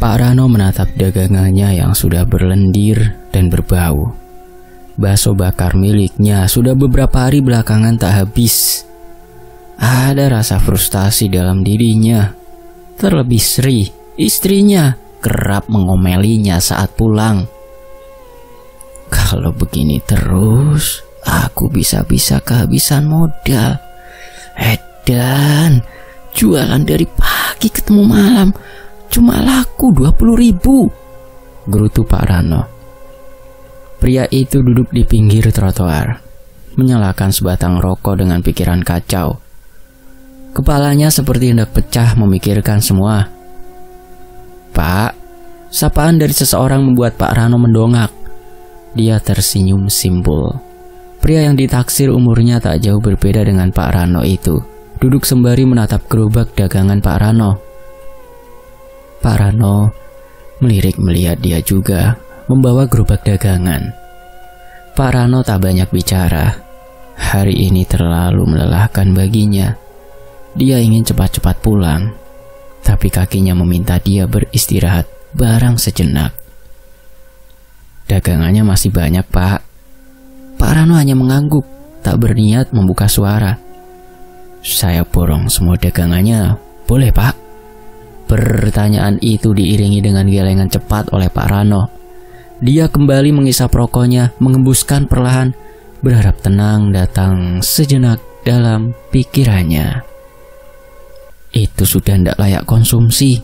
Pak Rano menatap dagangannya yang sudah berlendir dan berbau. Bakso bakar miliknya sudah beberapa hari belakangan tak habis. Ada rasa frustasi dalam dirinya. Terlebih Sri, istrinya, kerap mengomelinya saat pulang. Kalau begini terus, aku bisa-bisa kehabisan modal. Edan, jualan dari pagi ketemu malam, cuma laku 20.000, gerutu Pak Rano. Pria itu duduk di pinggir trotoar, menyalakan sebatang rokok dengan pikiran kacau. Kepalanya seperti hendak pecah memikirkan semua. Pak, sapaan dari seseorang membuat Pak Rano mendongak. Dia tersenyum simpul. Pria yang ditaksir umurnya tak jauh berbeda dengan Pak Rano itu duduk sembari menatap gerobak dagangan Pak Rano. Pak Rano melirik melihat dia juga membawa gerobak dagangan. Pak Rano tak banyak bicara. Hari ini terlalu melelahkan baginya. Dia ingin cepat-cepat pulang, tapi kakinya meminta dia beristirahat barang sejenak. Dagangannya masih banyak, Pak. Pak Rano hanya mengangguk, tak berniat membuka suara. Saya borong semua dagangannya, boleh, Pak? Pertanyaan itu diiringi dengan gelengan cepat oleh Pak Rano. Dia kembali mengisap rokoknya, mengembuskan perlahan, berharap tenang datang sejenak dalam pikirannya. Itu sudah tidak layak konsumsi.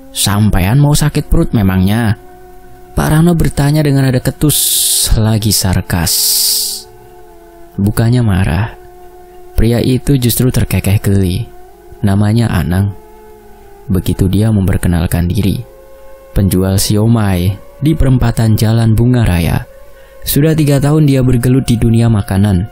Sampean mau sakit perut memangnya? Pak Rano bertanya dengan nada ketus lagi sarkas. Bukannya marah. Pria itu justru terkekeh geli. Namanya Anang. Begitu dia memperkenalkan diri. Penjual siomay di perempatan Jalan Bunga Raya. Sudah 3 tahun dia bergelut di dunia makanan.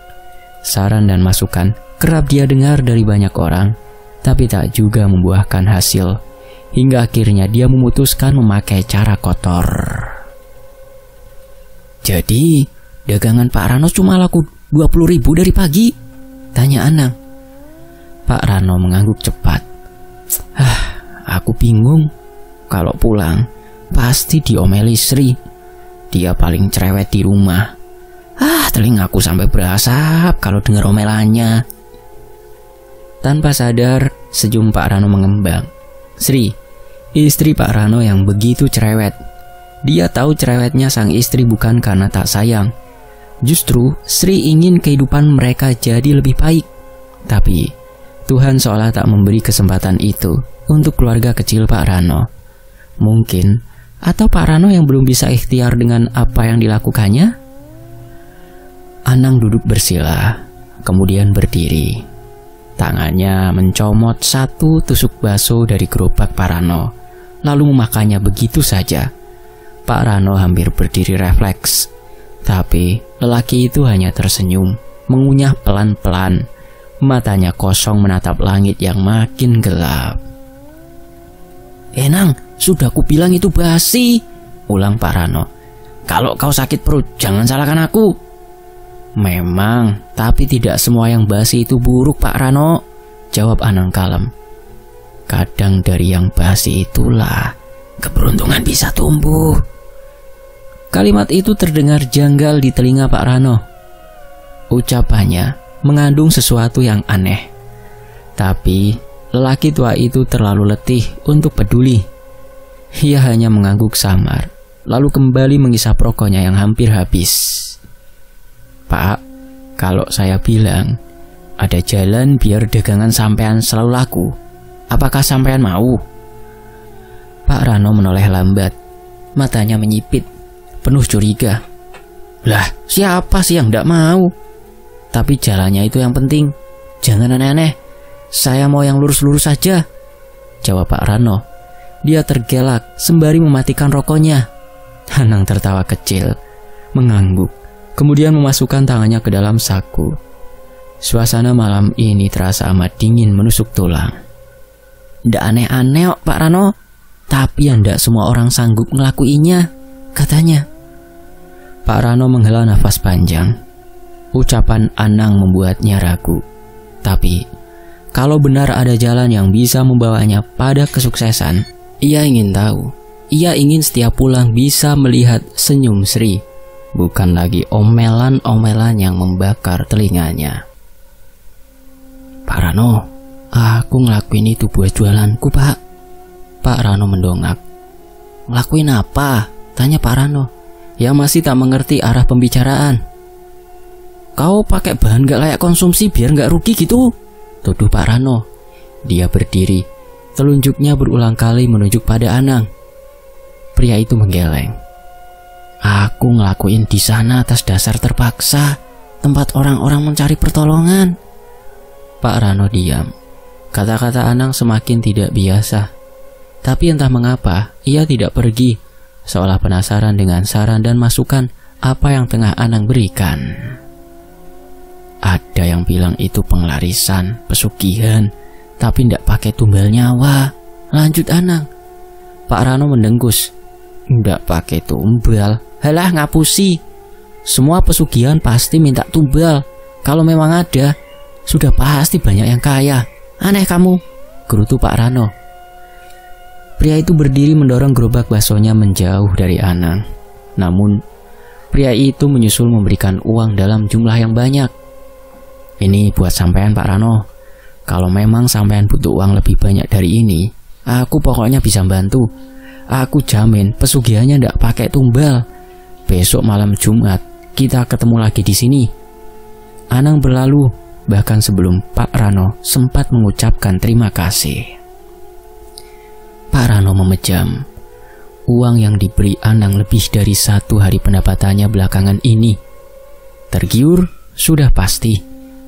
Saran dan masukan kerap dia dengar dari banyak orang, tapi tak juga membuahkan hasil. Hingga akhirnya dia memutuskan memakai cara kotor. Jadi, dagangan Pak Rano cuma laku 20.000 dari pagi? Tanya Anang. Pak Rano mengangguk cepat. Aku bingung. Kalau pulang, pasti diomeli Sri. Dia paling cerewet di rumah. Telingaku sampai berasap kalau dengar omelannya. Tanpa sadar, senyum Pak Rano mengembang. Sri, istri Pak Rano yang begitu cerewet. Dia tahu cerewetnya sang istri bukan karena tak sayang. Justru Sri ingin kehidupan mereka jadi lebih baik. Tapi Tuhan seolah tak memberi kesempatan itu untuk keluarga kecil Pak Rano. Mungkin, atau Pak Rano yang belum bisa ikhtiar dengan apa yang dilakukannya? Anang duduk bersila, kemudian berdiri. Tangannya mencomot satu tusuk bakso dari gerobak Pak Rano, lalu memakannya begitu saja. Pak Rano hampir berdiri refleks, tapi lelaki itu hanya tersenyum, mengunyah pelan-pelan. Matanya kosong menatap langit yang makin gelap. Nang, sudah kubilang itu basi, ulang Pak Rano. Kalau kau sakit perut, jangan salahkan aku. Memang, tapi tidak semua yang basi itu buruk, Pak Rano, jawab Anang kalem. Kadang dari yang basi itulah keberuntungan bisa tumbuh. Kalimat itu terdengar janggal di telinga Pak Rano. Ucapannya mengandung sesuatu yang aneh. Tapi lelaki tua itu terlalu letih untuk peduli. Ia hanya mengangguk samar, lalu kembali mengisap rokoknya yang hampir habis. Pak, kalau saya bilang ada jalan biar dagangan sampean selalu laku, apakah sampean mau? Pak Rano menoleh lambat, matanya menyipit, penuh curiga. Lah, siapa sih yang tidak mau? Tapi jalannya itu yang penting, jangan aneh-aneh. Saya mau yang lurus-lurus saja, jawab Pak Rano. Dia tergelak sembari mematikan rokoknya. Anang tertawa kecil, mengangguk, kemudian memasukkan tangannya ke dalam saku. Suasana malam ini terasa amat dingin menusuk tulang. Ndak aneh-aneh Pak Rano, tapi ndak semua orang sanggup ngelakuinya, katanya. Pak Rano menghela nafas panjang. Ucapan Anang membuatnya ragu. Tapi kalau benar ada jalan yang bisa membawanya pada kesuksesan, ia ingin tahu Ia ingin setiap pulang bisa melihat senyum Sri, bukan lagi omelan-omelan yang membakar telinganya. Pak Rano, aku ngelakuin itu buat jualanku, Pak. Pak Rano mendongak. Ngelakuin apa? Tanya Pak Rano, yang masih tak mengerti arah pembicaraan. Kau pakai bahan gak layak konsumsi biar gak rugi gitu, tuduh Pak Rano. Dia berdiri, telunjuknya berulang kali menunjuk pada Anang. Pria itu menggeleng. Aku ngelakuin di sana atas dasar terpaksa, tempat orang-orang mencari pertolongan. Pak Rano diam. Kata-kata Anang semakin tidak biasa. Tapi entah mengapa, ia tidak pergi, seolah penasaran dengan saran dan masukan apa yang tengah Anang berikan. Ada yang bilang itu penglarisan, pesugihan, tapi ndak pakai tumbal nyawa. Lanjut Anang. Pak Rano mendengkus. Ndak pakai tumbal. Halah, ngapusi. Semua pesugihan pasti minta tumbal. Kalau memang ada, sudah pasti banyak yang kaya. Aneh kamu, gerutu Pak Rano. Pria itu berdiri mendorong gerobak baksonya menjauh dari Anang. Namun, pria itu menyusul memberikan uang dalam jumlah yang banyak. Ini buat sampean Pak Rano. Kalau memang sampean butuh uang lebih banyak dari ini, aku pokoknya bisa bantu. Aku jamin pesugihannya ndak pakai tumbal. Besok malam Jumat kita ketemu lagi di sini. Anang berlalu, bahkan sebelum Pak Rano sempat mengucapkan terima kasih. Pak Rano memejam. Uang yang diberi Anang lebih dari 1 hari pendapatannya belakangan ini. Tergiur sudah pasti,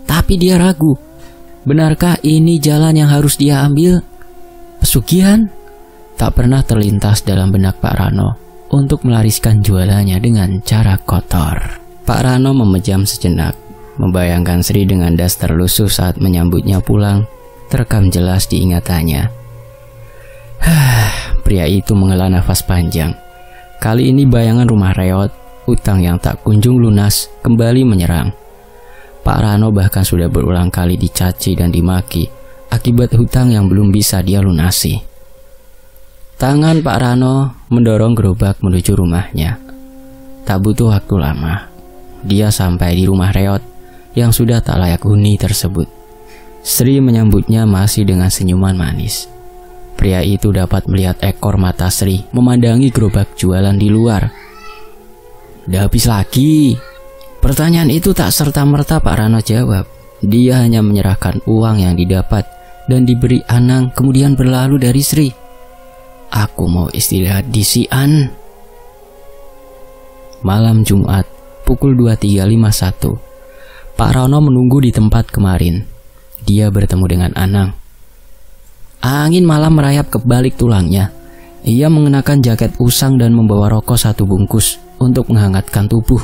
tapi dia ragu. Benarkah ini jalan yang harus dia ambil? Pesugihan? Tak pernah terlintas dalam benak Pak Rano untuk melariskan jualannya dengan cara kotor. Pak Rano memejam sejenak, membayangkan Sri dengan das terlusuh saat menyambutnya pulang, terekam jelas di ingatannya. Pria itu menghela nafas panjang. Kali ini bayangan rumah reot, utang yang tak kunjung lunas, kembali menyerang. Pak Rano bahkan sudah berulang kali dicaci dan dimaki akibat hutang yang belum bisa dia lunasi. Tangan Pak Rano mendorong gerobak menuju rumahnya. Tak butuh waktu lama, dia sampai di rumah reot yang sudah tak layak huni tersebut. Sri menyambutnya masih dengan senyuman manis. Pria itu dapat melihat ekor mata Sri memandangi gerobak jualan di luar. Udah habis lagi? Pertanyaan itu tak serta-merta Pak Rano jawab. Dia hanya menyerahkan uang yang didapat dan diberi Anang, kemudian berlalu dari Sri. Aku mau istirahat di Sian. Malam Jumat, pukul 23.51. Pak Rano menunggu di tempat kemarin. Dia bertemu dengan Anang. Angin malam merayap ke balik tulangnya. Ia mengenakan jaket usang dan membawa rokok 1 bungkus untuk menghangatkan tubuh.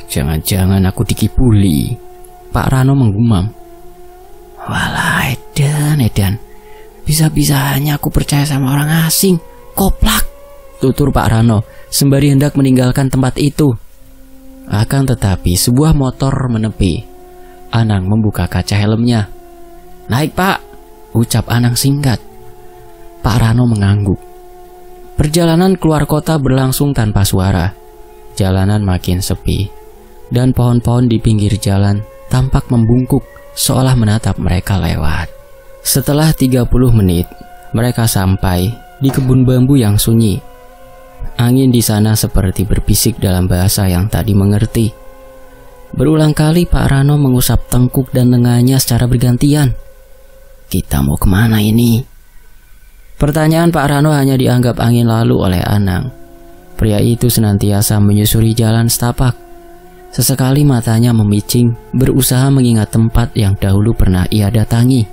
Jangan-jangan aku dikibuli, Pak Rano menggumam. Walah, edan. Bisa-bisanya aku percaya sama orang asing. Koplak, tutur Pak Rano sembari hendak meninggalkan tempat itu. Akan tetapi sebuah motor menepi. Anang membuka kaca helmnya. Naik Pak, ucap Anang singkat. Pak Rano mengangguk. Perjalanan keluar kota berlangsung tanpa suara. Jalanan makin sepi, dan pohon-pohon di pinggir jalan tampak membungkuk seolah menatap mereka lewat. Setelah 30 menit, mereka sampai di kebun bambu yang sunyi. Angin di sana seperti berbisik dalam bahasa yang tak dimengerti. Berulang kali Pak Rano mengusap tengkuk dan lengannya secara bergantian. Kita mau kemana ini? Pertanyaan Pak Rano hanya dianggap angin lalu oleh Anang. Pria itu senantiasa menyusuri jalan setapak. Sesekali matanya memicing, berusaha mengingat tempat yang dahulu pernah ia datangi.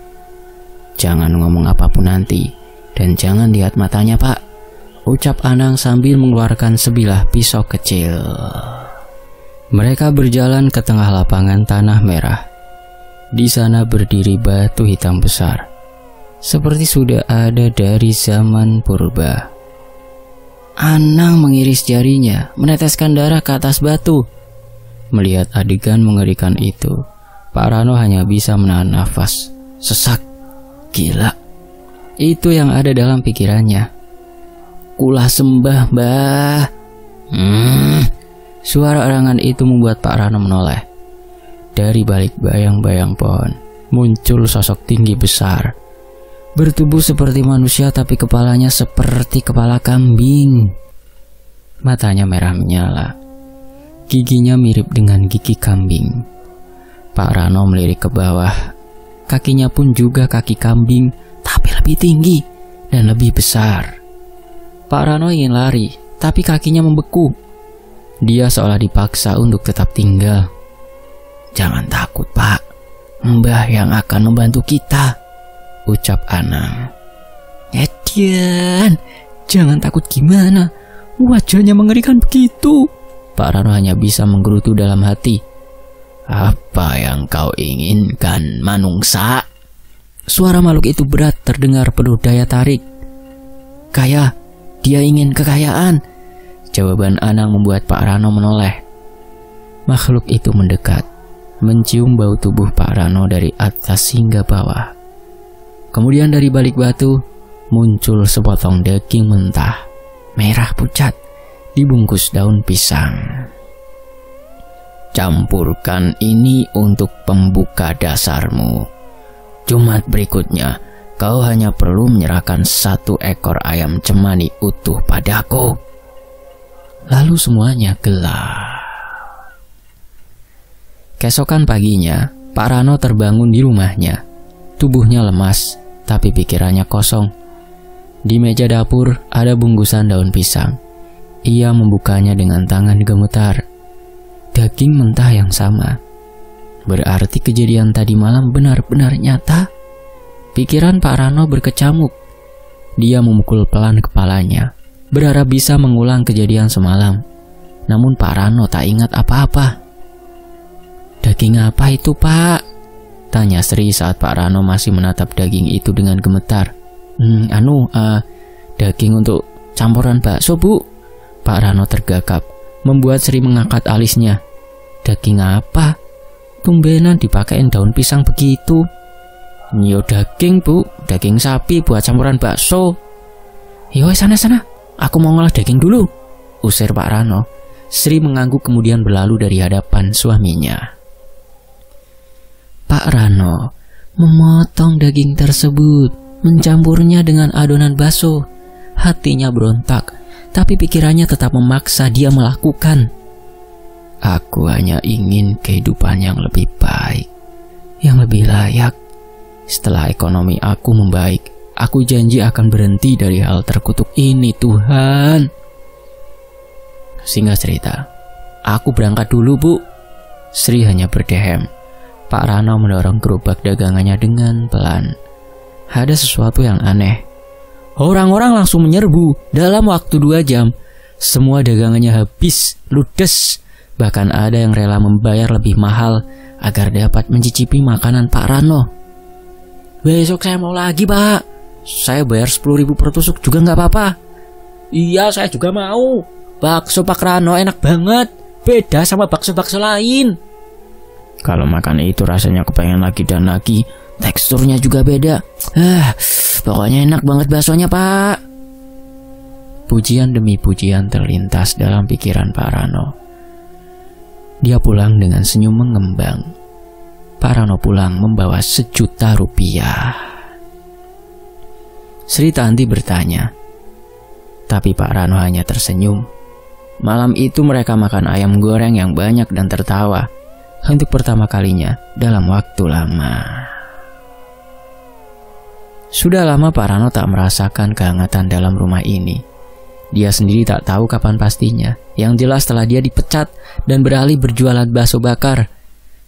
Jangan ngomong apapun nanti, dan jangan lihat matanya Pak, ucap Anang sambil mengeluarkan sebilah pisau kecil. Mereka berjalan ke tengah lapangan tanah merah. Di sana berdiri batu hitam besar, seperti sudah ada dari zaman purba. Anang mengiris jarinya, meneteskan darah ke atas batu. Melihat adegan mengerikan itu, Pak Rano hanya bisa menahan nafas. Sesak. Gila. Itu yang ada dalam pikirannya. Akulah sembah, Mbah. Suara erangan itu membuat Pak Rano menoleh. Dari balik bayang-bayang pohon muncul sosok tinggi besar, bertubuh seperti manusia tapi kepalanya seperti kepala kambing. Matanya merah menyala, giginya mirip dengan gigi kambing. Pak Rano melirik ke bawah. Kakinya pun juga kaki kambing, tapi lebih tinggi dan lebih besar. Pak Rano ingin lari, tapi kakinya membeku. Dia seolah dipaksa untuk tetap tinggal. "Jangan takut, Pak. Mbah yang akan membantu kita," ucap Anang. "Edian, jangan takut gimana? Wajahnya mengerikan begitu." Pak Rano hanya bisa menggerutu dalam hati. "Apa yang kau inginkan, manungsa?" Suara makhluk itu berat terdengar penuh daya tarik. "Kaya, dia ingin kekayaan." Jawaban Anang membuat Pak Rano menoleh. Makhluk itu mendekat, mencium bau tubuh Pak Rano dari atas hingga bawah. Kemudian dari balik batu muncul sepotong daging mentah, merah pucat, dibungkus daun pisang. "Campurkan ini untuk pembuka dasarmu. Jumat berikutnya, kau hanya perlu menyerahkan 1 ekor ayam cemani utuh padaku." Lalu semuanya gelap. Keesokan paginya, Pak Rano terbangun di rumahnya. Tubuhnya lemas, tapi pikirannya kosong. Di meja dapur ada bungkusan daun pisang. Ia membukanya dengan tangan gemetar. Daging mentah yang sama. Berarti kejadian tadi malam benar-benar nyata. Pikiran Pak Rano berkecamuk. Dia memukul pelan kepalanya, berharap bisa mengulang kejadian semalam. Namun Pak Rano tak ingat apa-apa. "Daging apa itu, Pak?" tanya Sri saat Pak Rano masih menatap daging itu dengan gemetar. Daging untuk campuran bakso, Bu." Pak Rano tergagap, membuat Sri mengangkat alisnya. "Daging apa? Tumbenan dipakein daun pisang begitu." "Yo daging, Bu, daging sapi buat campuran bakso." "Yo sana, aku mau ngolah daging dulu," usir Pak Rano. Sri mengangguk kemudian berlalu dari hadapan suaminya. Pak Rano memotong daging tersebut, mencampurnya dengan adonan bakso. Hatinya berontak, tapi pikirannya tetap memaksa dia melakukan. "Aku hanya ingin kehidupan yang lebih baik, yang lebih layak. Setelah ekonomi aku membaik, aku janji akan berhenti dari hal terkutuk ini, Tuhan." Singkat cerita, "Aku berangkat dulu, Bu." Sri hanya berdehem. Pak Rano mendorong gerobak dagangannya dengan pelan. Ada sesuatu yang aneh. Orang-orang langsung menyerbu. Dalam waktu 2 jam, semua dagangannya habis, ludes. Bahkan ada yang rela membayar lebih mahal agar dapat mencicipi makanan Pak Rano. "Besok saya mau lagi, Pak. Saya bayar 10.000 per tusuk juga nggak apa-apa." "Iya, saya juga mau. Bakso Pak Rano enak banget. Beda sama bakso-bakso lain. Kalau makan itu rasanya kepengen lagi dan lagi. Teksturnya juga beda. Pokoknya enak banget baksonya, Pak." Pujian demi pujian terlintas dalam pikiran Pak Rano. Dia pulang dengan senyum mengembang. Pak Rano pulang membawa 1 juta rupiah. Sri Tanti bertanya, tapi Pak Rano hanya tersenyum. Malam itu mereka makan ayam goreng yang banyak dan tertawa. Untuk pertama kalinya dalam waktu lama. Sudah lama Pak Rano tak merasakan kehangatan dalam rumah ini. Dia sendiri tak tahu kapan pastinya. Yang jelas setelah dia dipecat dan beralih berjualan bakso bakar,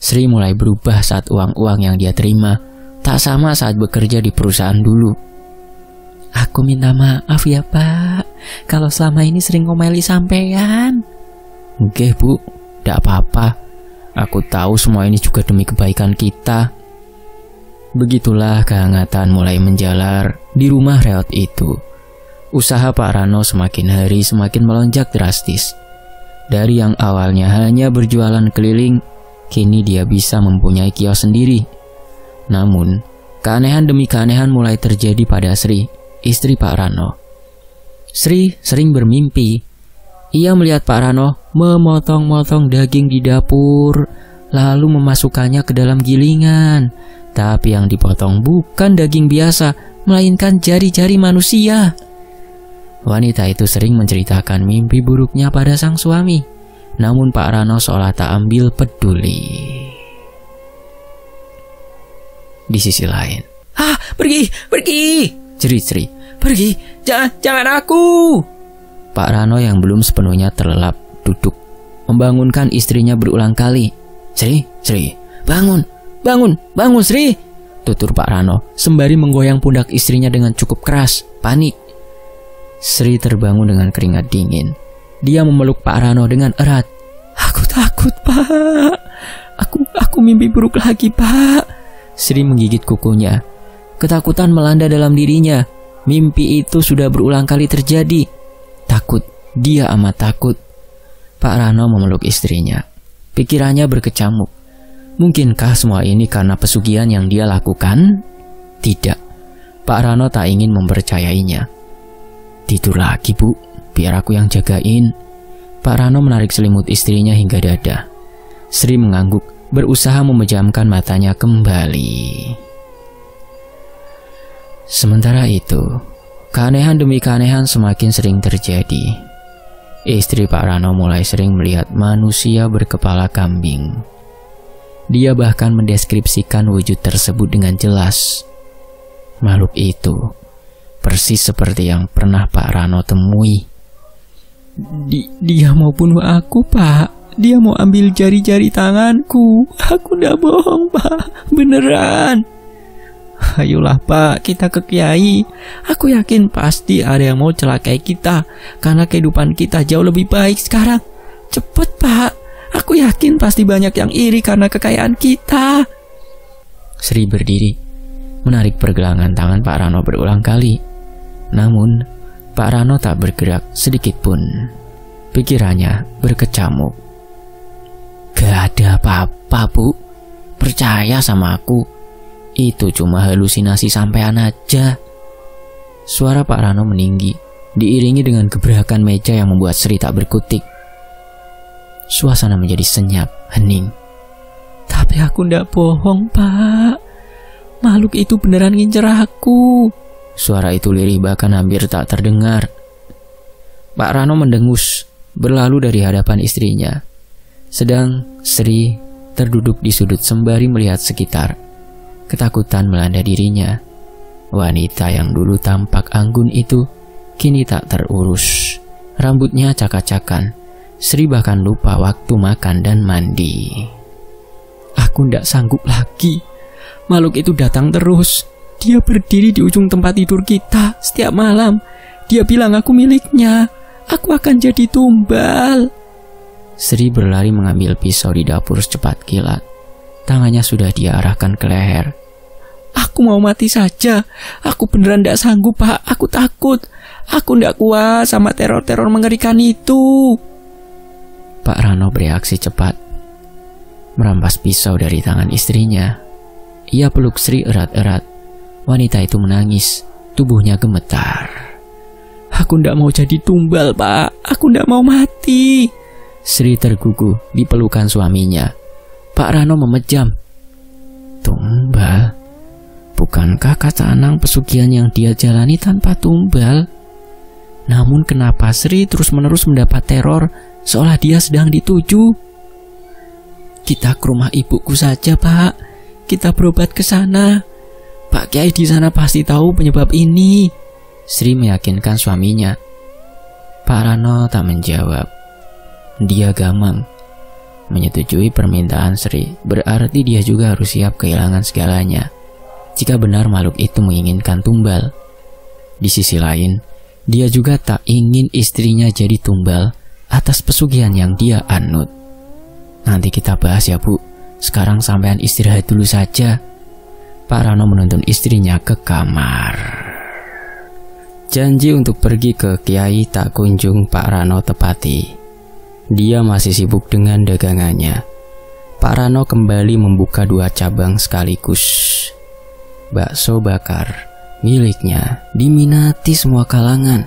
Sri mulai berubah saat uang-uang yang dia terima tak sama saat bekerja di perusahaan dulu. "Aku minta maaf ya, Pak, kalau selama ini sering ngomeli sampean." "Nggih, Bu, tidak apa-apa. Aku tahu semua ini juga demi kebaikan kita." Begitulah kehangatan mulai menjalar di rumah reot itu. Usaha Pak Rano semakin hari semakin melonjak drastis. Dari yang awalnya hanya berjualan keliling, kini dia bisa mempunyai kios sendiri. Namun, keanehan demi keanehan mulai terjadi pada Sri, istri Pak Rano. Sri sering bermimpi. Ia melihat Pak Rano memotong-motong daging di dapur, lalu memasukkannya ke dalam gilingan. Tapi yang dipotong bukan daging biasa, melainkan jari-jari manusia. Wanita itu sering menceritakan mimpi buruknya pada sang suami. Namun Pak Rano seolah tak ambil peduli. Di sisi lain, pergi, jerit Sri. Pergi, jangan aku. Pak Rano yang belum sepenuhnya terlelap duduk, membangunkan istrinya berulang kali. Sri, bangun Sri, tutur Pak Rano sembari menggoyang pundak istrinya dengan cukup keras. Panik. Sri terbangun dengan keringat dingin. Dia memeluk Pak Rano dengan erat. Aku takut, Pak. Aku mimpi buruk lagi, Pak. Sri menggigit kukunya. Ketakutan melanda dalam dirinya. Mimpi itu sudah berulang kali terjadi. Takut, dia amat takut. Pak Rano memeluk istrinya. Pikirannya berkecamuk. Mungkinkah semua ini karena pesugihan yang dia lakukan? Tidak. Pak Rano tak ingin mempercayainya. Tidur lagi, Bu. Biar aku yang jagain. Pak Rano menarik selimut istrinya hingga dada. Sri mengangguk, berusaha memejamkan matanya kembali. Sementara itu, keanehan demi keanehan semakin sering terjadi. Istri Pak Rano mulai sering melihat manusia berkepala kambing. Dia bahkan mendeskripsikan wujud tersebut dengan jelas. Makhluk itu persis seperti yang pernah Pak Rano temui. Dia mau bunuh aku, Pak. Dia mau ambil jari-jari tanganku. Aku ndak bohong, Pak. Beneran. Ayolah, Pak, kita ke Kiai. Aku yakin pasti ada yang mau celakai kita, karena kehidupan kita jauh lebih baik sekarang. Cepet, Pak. Aku yakin pasti banyak yang iri karena kekayaan kita. Sri berdiri, menarik pergelangan tangan Pak Rano berulang kali. Namun, Pak Rano tak bergerak sedikit pun. Pikirannya berkecamuk. Gak ada apa-apa, Bu. Percaya sama aku. Itu cuma halusinasi sampean aja. Suara Pak Rano meninggi, diiringi dengan gebrakan meja yang membuat Sri tak berkutik. Suasana menjadi senyap, hening. Tapi aku ndak bohong, Pak. Makhluk itu beneran ngincer aku. Suara itu lirih bahkan hampir tak terdengar. Pak Rano mendengus, berlalu dari hadapan istrinya. Sedang Sri terduduk di sudut sembari melihat sekitar. Ketakutan melanda dirinya. Wanita yang dulu tampak anggun itu kini tak terurus. Rambutnya acak-acakan. Sri bahkan lupa waktu makan dan mandi. Aku ndak sanggup lagi. Makhluk itu datang terus. Dia berdiri di ujung tempat tidur kita setiap malam. Dia bilang aku miliknya. Aku akan jadi tumbal. Sri berlari mengambil pisau di dapur secepat kilat. Tangannya sudah dia arahkan ke leher. Aku mau mati saja. Aku beneran ndak sanggup, Pak. Aku takut. Aku ndak kuat sama teror-teror mengerikan itu. Pak Rano bereaksi cepat, merampas pisau dari tangan istrinya. Ia peluk Sri erat-erat. Wanita itu menangis. Tubuhnya gemetar. Aku ndak mau jadi tumbal, Pak. Aku ndak mau mati. Sri terguguh di pelukan suaminya. Pak Rano memejam. Tumbal? Bukankah kata Anang pesugihan yang dia jalani tanpa tumbal? Namun kenapa Sri terus-menerus mendapat teror seolah dia sedang dituju? Kita ke rumah ibuku saja, Pak. Kita berobat ke sana. Pak Kiai di sana pasti tahu penyebab ini. Sri meyakinkan suaminya. Pak Rano tak menjawab. Dia gamang. Menyetujui permintaan Sri berarti dia juga harus siap kehilangan segalanya jika benar makhluk itu menginginkan tumbal. Di sisi lain, dia juga tak ingin istrinya jadi tumbal atas pesugihan yang dia anut. Nanti kita bahas ya, Bu. Sekarang sampean istirahat dulu saja. Pak Rano menuntun istrinya ke kamar. Janji untuk pergi ke Kiai tak kunjung Pak Rano tepati. Dia masih sibuk dengan dagangannya. Pak Rano kembali membuka 2 cabang sekaligus. Bakso bakar miliknya diminati semua kalangan.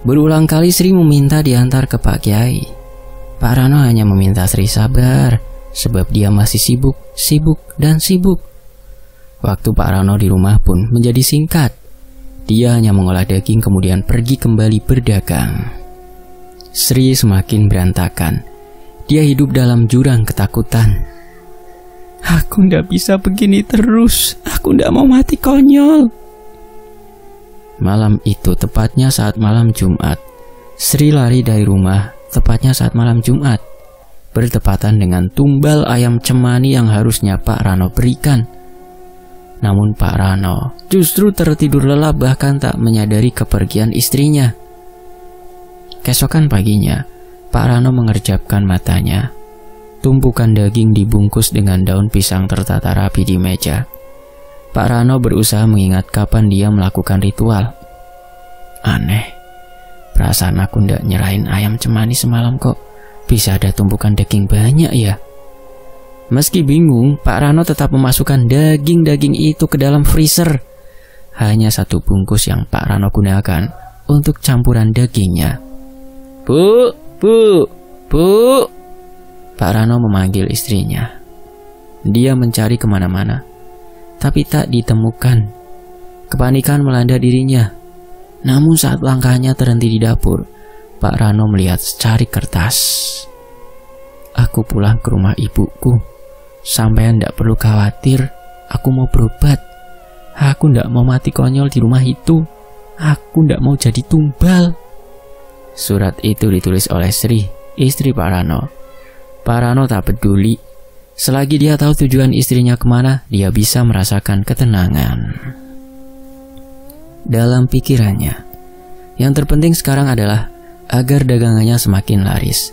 Berulang kali Sri meminta diantar ke Pak Kiai. Pak Rano hanya meminta Sri sabar, sebab dia masih sibuk. Waktu Pak Rano di rumah pun menjadi singkat. Dia hanya mengolah daging kemudian pergi kembali berdagang. Sri semakin berantakan. Dia hidup dalam jurang ketakutan. Aku ndak bisa begini terus. Aku ndak mau mati konyol. Malam itu tepatnya saat malam Jumat. Sri lari dari rumah tepatnya saat malam Jumat, bertepatan dengan tumbal ayam cemani yang harusnya Pak Rano berikan. Namun Pak Rano justru tertidur lelap bahkan tak menyadari kepergian istrinya. Keesokan paginya, Pak Rano mengerjapkan matanya. Tumpukan daging dibungkus dengan daun pisang tertata rapi di meja. Pak Rano berusaha mengingat kapan dia melakukan ritual. Aneh, perasaan aku ndak nyerahin ayam cemani semalam kok bisa ada tumpukan daging banyak ya. Meski bingung, Pak Rano tetap memasukkan daging-daging itu ke dalam freezer. Hanya satu bungkus yang Pak Rano gunakan untuk campuran dagingnya. Bu. Pak Rano memanggil istrinya. Dia mencari kemana-mana, tapi tak ditemukan. Kepanikan melanda dirinya. Namun saat langkahnya terhenti di dapur, Pak Rano melihat secari kertas. Aku pulang ke rumah ibuku. Sampean ndak perlu khawatir, aku mau berobat. Aku ndak mau mati konyol di rumah itu. Aku ndak mau jadi tumbal. Surat itu ditulis oleh Sri, istri Pak Rano. Pak Rano tak peduli. Selagi dia tahu tujuan istrinya kemana, dia bisa merasakan ketenangan. Dalam pikirannya, yang terpenting sekarang adalah agar dagangannya semakin laris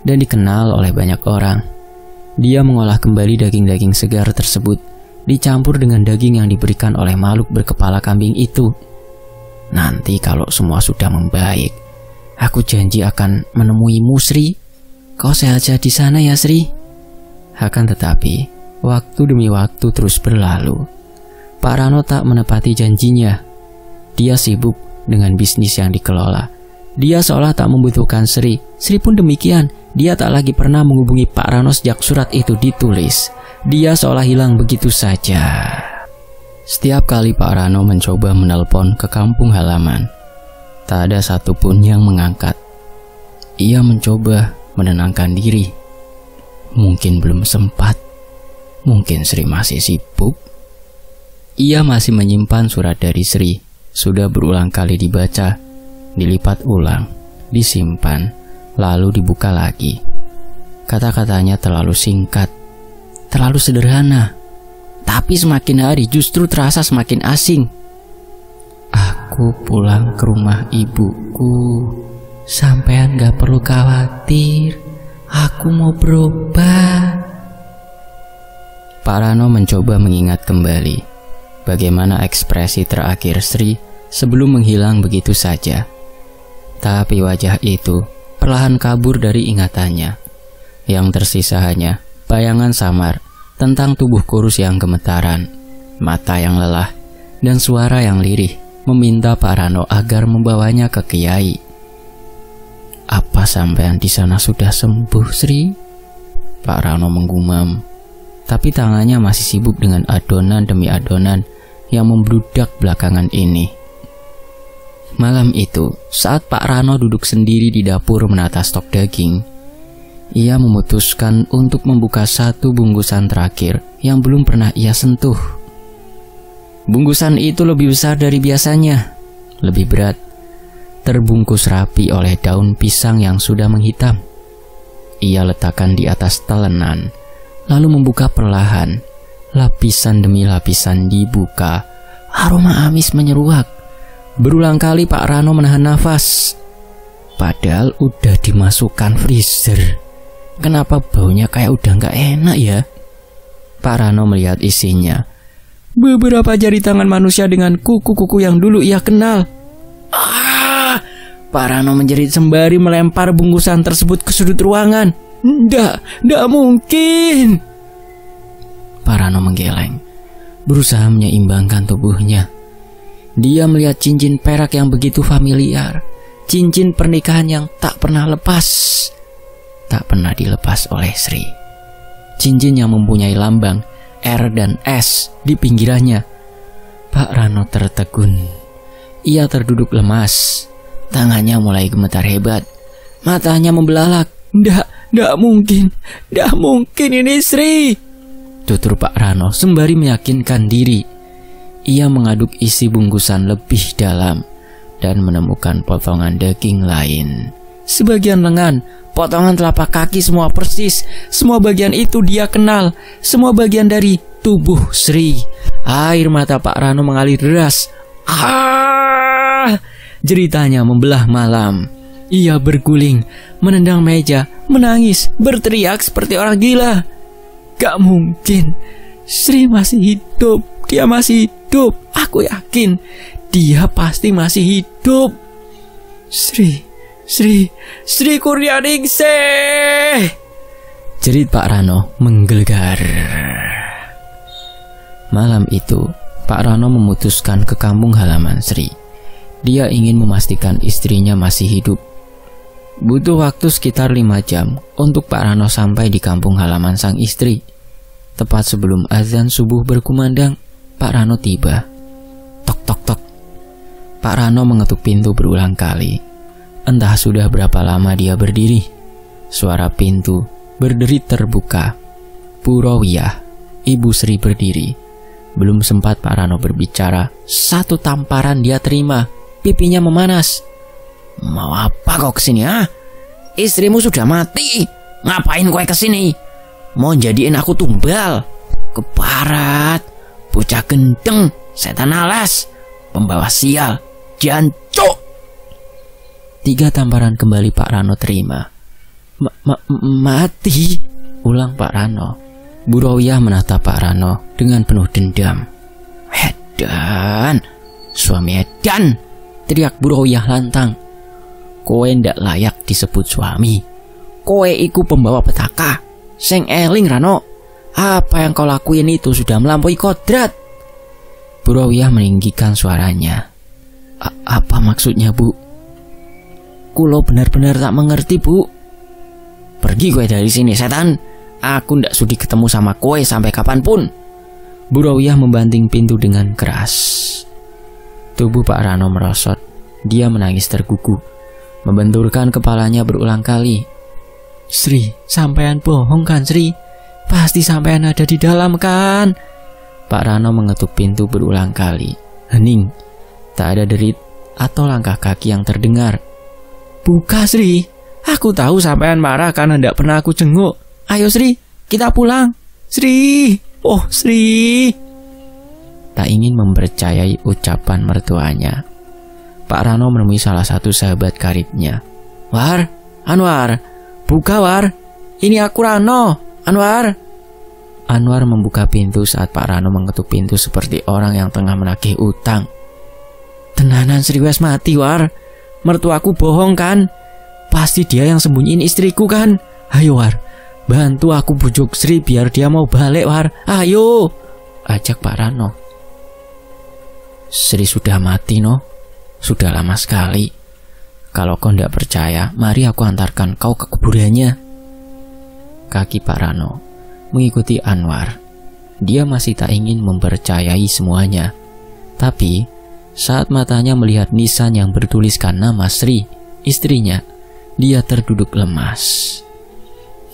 dan dikenal oleh banyak orang. Dia mengolah kembali daging-daging segar tersebut, dicampur dengan daging yang diberikan oleh makhluk berkepala kambing itu. Nanti kalau semua sudah membaik, aku janji akan menemuimu, Sri. Kau sehat-sehat di sana ya, Sri. Akan tetapi, waktu demi waktu terus berlalu. Pak Rano tak menepati janjinya. Dia sibuk dengan bisnis yang dikelola. Dia seolah tak membutuhkan Sri. Sri pun demikian. Dia tak lagi pernah menghubungi Pak Rano sejak surat itu ditulis. Dia seolah hilang begitu saja. Setiap kali Pak Rano mencoba menelpon ke kampung halaman, tak ada satupun yang mengangkat. Ia mencoba menenangkan diri. Mungkin belum sempat. Mungkin Sri masih sibuk. Ia masih menyimpan surat dari Sri. Sudah berulang kali dibaca, dilipat ulang, disimpan, lalu dibuka lagi. Kata-katanya terlalu singkat, terlalu sederhana. Tapi semakin hari justru terasa semakin asing. Aku pulang ke rumah ibuku. Sampean gak perlu khawatir. Aku mau berobat. Pak Rano mencoba mengingat kembali bagaimana ekspresi terakhir Sri sebelum menghilang begitu saja. Tapi wajah itu perlahan kabur dari ingatannya. Yang tersisa hanya bayangan samar tentang tubuh kurus yang gemetaran, mata yang lelah, dan suara yang lirih meminta Pak Rano agar membawanya ke Kiai. Apa sampean di sana sudah sembuh, Sri? Pak Rano menggumam, tapi tangannya masih sibuk dengan adonan demi adonan yang membludak belakangan ini. Malam itu, saat Pak Rano duduk sendiri di dapur menata stok daging, ia memutuskan untuk membuka satu bungkusan terakhir yang belum pernah ia sentuh. Bungkusan itu lebih besar dari biasanya, lebih berat, terbungkus rapi oleh daun pisang yang sudah menghitam. Ia letakkan di atas telenan, lalu membuka perlahan. Lapisan demi lapisan dibuka. Aroma amis menyeruak. Berulang kali Pak Rano menahan nafas. Padahal udah dimasukkan freezer. Kenapa baunya kayak udah gak enak ya? Pak Rano melihat isinya. Beberapa jari tangan manusia dengan kuku-kuku yang dulu ia kenal. Pak Rano menjerit sembari melempar bungkusan tersebut ke sudut ruangan. Nggak mungkin. Pak Rano menggeleng, berusaha menyeimbangkan tubuhnya. Dia melihat cincin perak yang begitu familiar, cincin pernikahan yang tak pernah dilepas oleh Sri. Cincin yang mempunyai lambang R dan S di pinggirannya. Pak Rano tertegun. Ia terduduk lemas. Tangannya mulai gemetar hebat. Matanya membelalak. Nggak mungkin ini Sri, tutur Pak Rano sembari meyakinkan diri. Ia mengaduk isi bungkusan lebih dalam dan menemukan potongan daging lain. Sebagian lengan, potongan telapak kaki, semua persis. Semua bagian itu dia kenal. Semua bagian dari tubuh Sri. Air mata Pak Rano mengalir deras. Jeritanya membelah malam. Ia berguling, menendang meja, menangis, berteriak seperti orang gila. Gak mungkin, Sri masih hidup. Dia masih hidup. Aku yakin dia pasti masih hidup. Sri Kurnianingsih, jerit Pak Rano menggelegar. Malam itu, Pak Rano memutuskan ke kampung halaman Sri. Dia ingin memastikan istrinya masih hidup. Butuh waktu sekitar 5 jam untuk Pak Rano sampai di kampung halaman sang istri. Tepat sebelum azan subuh berkumandang, Pak Rano tiba. Tok tok tok. Pak Rano mengetuk pintu berulang kali. Entah sudah berapa lama dia berdiri. Suara pintu berderit terbuka. Bu Rawiyah, Ibu Sri berdiri. Belum sempat Pak Rano berbicara, satu tamparan dia terima. Pipinya memanas. Mau apa kau kesini, ha? Istrimu sudah mati. Ngapain kowe kesini? Mau jadiin aku tumbal? Keparat, bocah gendeng, setan alas, pembawa sial, jancuk. 3 tamparan kembali Pak Rano terima. Mati, ulang Pak Rano. Bu Rawiyah menatap Pak Rano dengan penuh dendam. Edan, suami edan, teriak Bu Rawiyah lantang. Kowe ndak layak disebut suami. Kowe iku pembawa petaka. Sing eling Rano, apa yang kau lakuin itu sudah melampaui kodrat. Bu Rawiyah meninggikan suaranya. Apa maksudnya, Bu? Kulo benar-benar tak mengerti, Bu. Pergi kowe dari sini, setan. Aku ndak sudi ketemu sama kowe sampai kapanpun. Bu Rawiyah membanting pintu dengan keras. Tubuh Pak Rano merosot. Dia menangis tergugu, membenturkan kepalanya berulang kali. Sri, sampean bohong kan Sri? Pasti sampean ada di dalam kan? Pak Rano mengetuk pintu berulang kali. Hening, tak ada derit atau langkah kaki yang terdengar. Buka Sri, aku tahu sampean marah karena tidak pernah aku jenguk. Ayo Sri, kita pulang. Sri, oh Sri. Tak ingin mempercayai ucapan mertuanya, Pak Rano menemui salah satu sahabat karibnya. War, Anwar, buka War. Ini aku Rano, Anwar. Anwar membuka pintu saat Pak Rano mengetuk pintu seperti orang yang tengah menagih utang. Tenanan Sri wes mati War. Mertuaku bohong kan? Pasti dia yang sembunyiin istriku kan? Ayo War, bantu aku bujuk Sri biar dia mau balik War. Ayo, ajak Pak Rano. Sri sudah mati no. Sudah lama sekali. Kalau kau tidak percaya, mari aku antarkan kau ke kuburannya. Kaki Pak Rano mengikuti Anwar. Dia masih tak ingin mempercayai semuanya. Tapi saat matanya melihat nisan yang bertuliskan nama Sri, istrinya, dia terduduk lemas.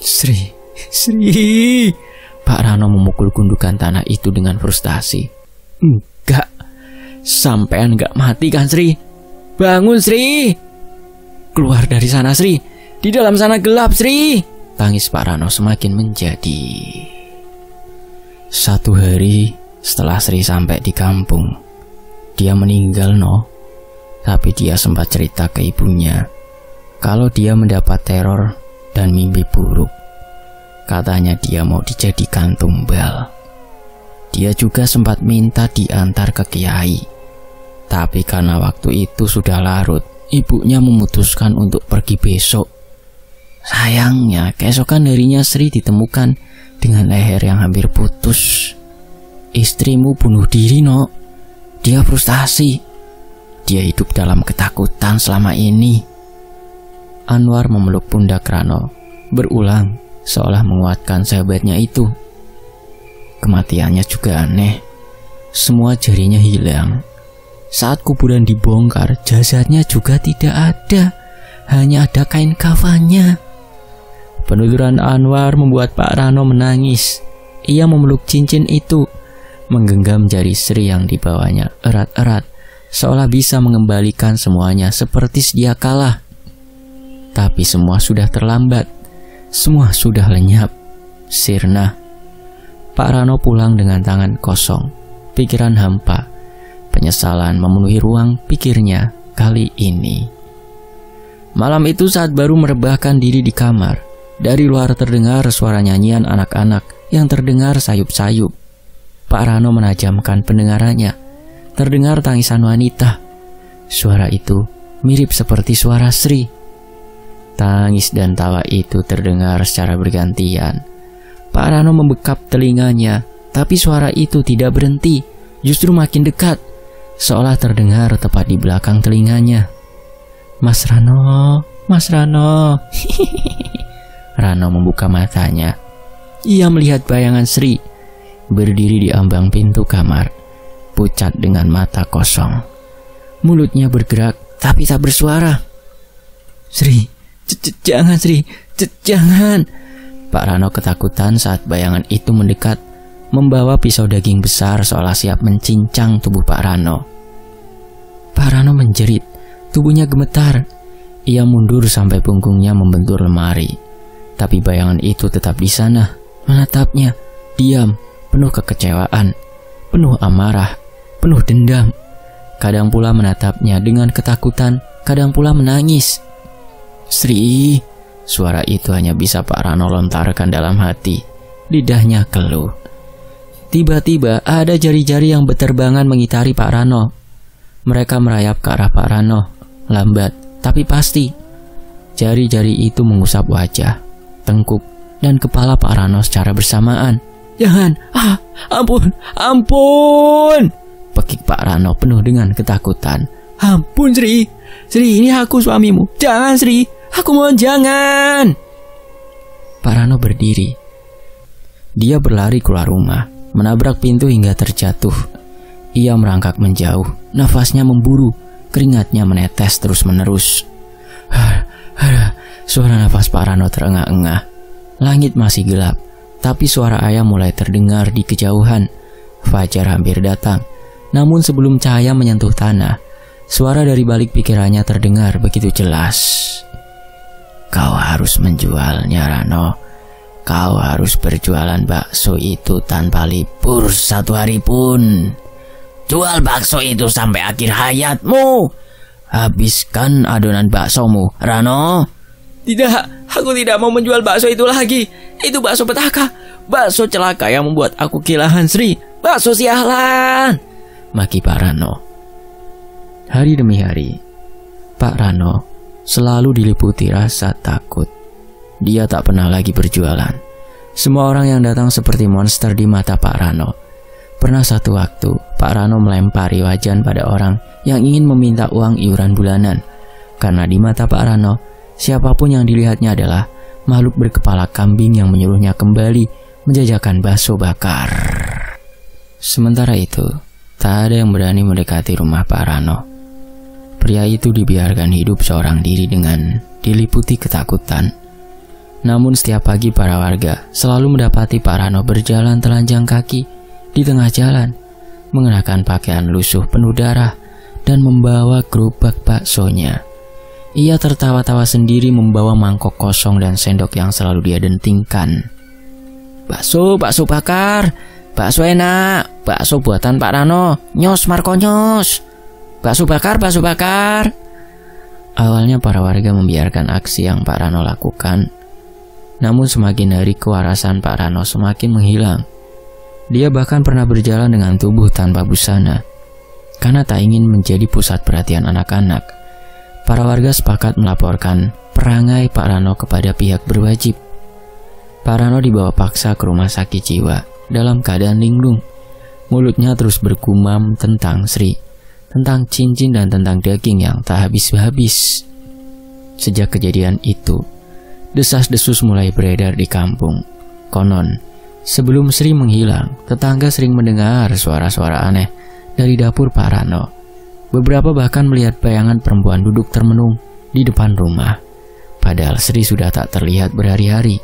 Sri. Pak Rano memukul gundukan tanah itu dengan frustasi. Enggak. Sampean enggak mati kan Sri? Bangun Sri. Keluar dari sana Sri. Di dalam sana gelap Sri. Tangis Pak Rano semakin menjadi. Satu hari setelah Sri sampai di kampung, dia meninggal no. Tapi dia sempat cerita ke ibunya kalau dia mendapat teror dan mimpi buruk. Katanya dia mau dijadikan tumbal. Dia juga sempat minta diantar ke kiai. Tapi karena waktu itu sudah larut, ibunya memutuskan untuk pergi besok. Sayangnya, keesokan harinya Sri ditemukan dengan leher yang hampir putus. Istrimu bunuh diri, no. Dia frustasi. dia hidup dalam ketakutan selama ini. Anwar memeluk pundak Rano, berulang seolah menguatkan sahabatnya itu. Kematiannya juga aneh. Semua jarinya hilang. Saat kuburan dibongkar, jasadnya juga tidak ada. Hanya ada kain kafannya. Penuturan Anwar membuat Pak Rano menangis. Ia memeluk cincin itu, menggenggam jari Sri yang dibawanya erat-erat, seolah bisa mengembalikan semuanya seperti sedia kala. Tapi semua sudah terlambat. Semua sudah lenyap, sirna. Pak Rano pulang dengan tangan kosong, pikiran hampa. Penyesalan memenuhi ruang pikirnya kali ini. Malam itu saat baru merebahkan diri di kamar, dari luar terdengar suara nyanyian anak-anak yang terdengar sayup-sayup. Pak Rano menajamkan pendengarannya. Terdengar tangisan wanita. Suara itu mirip seperti suara Sri. Tangis dan tawa itu terdengar secara bergantian. Pak Rano membekap telinganya, tapi suara itu tidak berhenti, justru makin dekat, seolah terdengar tepat di belakang telinganya. Mas Rano, Mas Rano. Rano membuka matanya. Ia melihat bayangan Sri berdiri di ambang pintu kamar, pucat dengan mata kosong. Mulutnya bergerak tapi tak bersuara. Sri, jangan Sri, jangan. Pak Rano ketakutan saat bayangan itu mendekat, membawa pisau daging besar seolah siap mencincang tubuh Pak Rano. Pak Rano menjerit, tubuhnya gemetar. Ia mundur sampai punggungnya membentur lemari. Tapi bayangan itu tetap di sana, menatapnya, diam, penuh kekecewaan, penuh amarah, penuh dendam. Kadang pula menatapnya dengan ketakutan, kadang pula menangis. Sri, suara itu hanya bisa Pak Rano lontarkan dalam hati. Lidahnya keluh. Tiba-tiba ada jari-jari yang berterbangan mengitari Pak Rano. Mereka merayap ke arah Pak Rano, lambat tapi pasti. Jari-jari itu mengusap wajah, tengkuk, dan kepala Pak Rano secara bersamaan. Jangan, ampun, ampun, pekik Pak Rano penuh dengan ketakutan. Ampun Sri, Sri ini aku suamimu, jangan Sri, aku mohon jangan. Pak Rano berdiri. Dia berlari keluar rumah, menabrak pintu hingga terjatuh. Ia merangkak menjauh, nafasnya memburu, keringatnya menetes terus-menerus. Suara nafas Pak Rano terengah-engah. Langit masih gelap, tapi suara ayam mulai terdengar di kejauhan. Fajar hampir datang, namun sebelum cahaya menyentuh tanah, suara dari balik pikirannya terdengar begitu jelas. Kau harus menjualnya, Rano. Kau harus berjualan bakso itu tanpa libur satu hari pun. Jual bakso itu sampai akhir hayatmu. Habiskan adonan baksomu, Rano. Tidak, aku tidak mau menjual bakso itu lagi. Itu bakso petaka, bakso celaka yang membuat aku kehilangan Sri. Bakso sialan, maki Pak Rano. Hari demi hari, Pak Rano selalu diliputi rasa takut. Dia tak pernah lagi berjualan. Semua orang yang datang seperti monster di mata Pak Rano. Pernah satu waktu, Pak Rano melempari wajan pada orang yang ingin meminta uang iuran bulanan. Karena di mata Pak Rano, siapapun yang dilihatnya adalah makhluk berkepala kambing yang menyuruhnya kembali menjajakan bakso bakar. Sementara itu, tak ada yang berani mendekati rumah Pak Rano. Pria itu dibiarkan hidup seorang diri dengan diliputi ketakutan. Namun setiap pagi para warga selalu mendapati Pak Rano berjalan telanjang kaki di tengah jalan, mengenakan pakaian lusuh penuh darah dan membawa gerobak baksonya. Ia tertawa-tawa sendiri membawa mangkok kosong dan sendok yang selalu dia dentingkan. Bakso, bakso bakar, bakso enak, bakso buatan Pak Rano, nyos Marco nyos. Bakso bakar, bakso bakar. Awalnya para warga membiarkan aksi yang Pak Rano lakukan. Namun semakin hari kewarasan Pak Rano semakin menghilang. Dia bahkan pernah berjalan dengan tubuh tanpa busana. Karena tak ingin menjadi pusat perhatian anak-anak, para warga sepakat melaporkan perangai Pak Rano kepada pihak berwajib. Pak Rano dibawa paksa ke rumah sakit jiwa dalam keadaan linglung. Mulutnya terus bergumam tentang Sri, tentang cincin dan tentang daging yang tak habis-habis. Sejak kejadian itu, desas-desus mulai beredar di kampung. Konon, sebelum Sri menghilang, tetangga sering mendengar suara-suara aneh dari dapur Pak Rano. Beberapa bahkan melihat bayangan perempuan duduk termenung di depan rumah, padahal Sri sudah tak terlihat berhari-hari.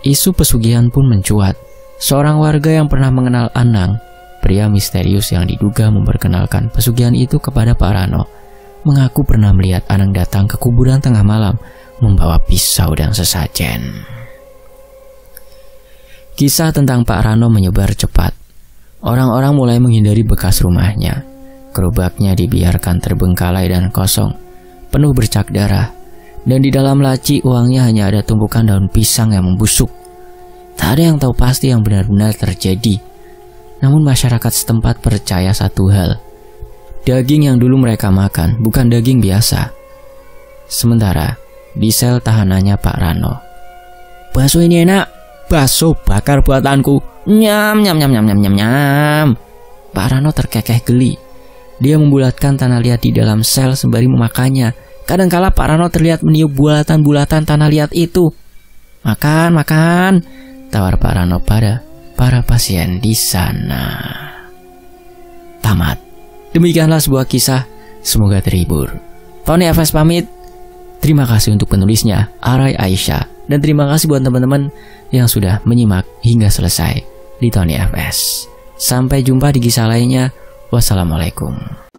Isu pesugihan pun mencuat. Seorang warga yang pernah mengenal Anang, pria misterius yang diduga memperkenalkan pesugihan itu kepada Pak Rano, mengaku pernah melihat Anang datang ke kuburan tengah malam membawa pisau dan sesajen. Kisah tentang Pak Rano menyebar cepat. Orang-orang mulai menghindari bekas rumahnya. Gerobaknya dibiarkan terbengkalai dan kosong, penuh bercak darah, dan di dalam laci uangnya hanya ada tumpukan daun pisang yang membusuk. Tak ada yang tahu pasti yang benar-benar terjadi. Namun masyarakat setempat percaya satu hal. Daging yang dulu mereka makan bukan daging biasa. Sementara di sel tahanannya Pak Rano, "Bakso ini enak, bakso bakar buatanku. Nyam nyam nyam nyam nyam nyam nyam." Pak Rano terkekeh geli. Dia membulatkan tanah liat di dalam sel sembari memakannya. Kadangkala Pak Rano terlihat meniup bulatan-bulatan tanah liat itu. "Makan, makan," tawar Pak Rano pada para pasien di sana. Tamat. Demikianlah sebuah kisah, semoga terhibur. Tony FS pamit. Terima kasih untuk penulisnya, Arai Aisyah. Dan terima kasih buat teman-teman yang sudah menyimak hingga selesai di Tony FS. Sampai jumpa di kisah lainnya. Wassalamualaikum.